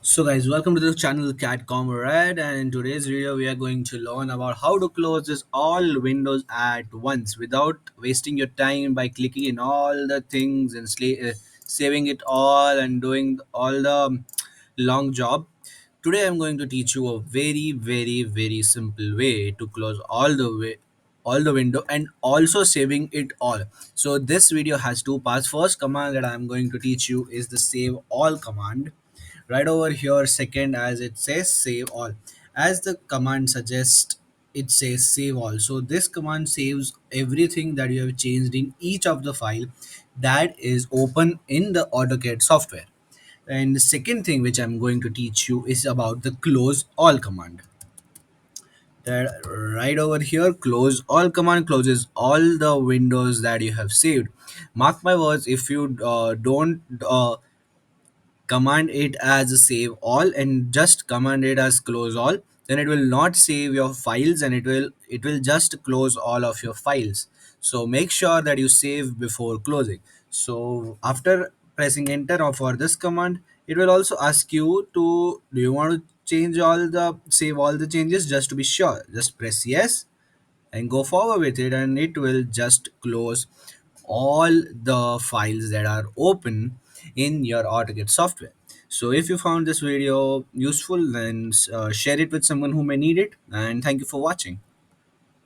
So guys, welcome to the channel Cat Comrade, and in today's video we are going to learn about how to close this all windows at once without wasting your time by clicking in all the things and saving it all and doing all the long job. Today I'm going to teach you a very simple way to close all the window and also saving it all. So this video has two parts. First command that I'm going to teach you is the save all command right over here. Second, as it says save all, as the command suggests, it says save all. So this command saves everything that you have changed in each of the file that is open in the AutoCAD software. And the second thing which I'm going to teach you is about the close all command. That right over here, close all command closes all the windows that you have saved. Mark my words, if you don't command it as save all and just command it as close all, then it will not save your files and it will just close all of your files. So make sure that you save before closing. So after pressing enter or for this command, it will also ask you to, do you want to change all the save all the changes? Just to be sure, just press yes and go forward with it, and it will just close all the files that are open in your AutoCAD software. So if you found this video useful, then share it with someone who may need it, and thank you for watching.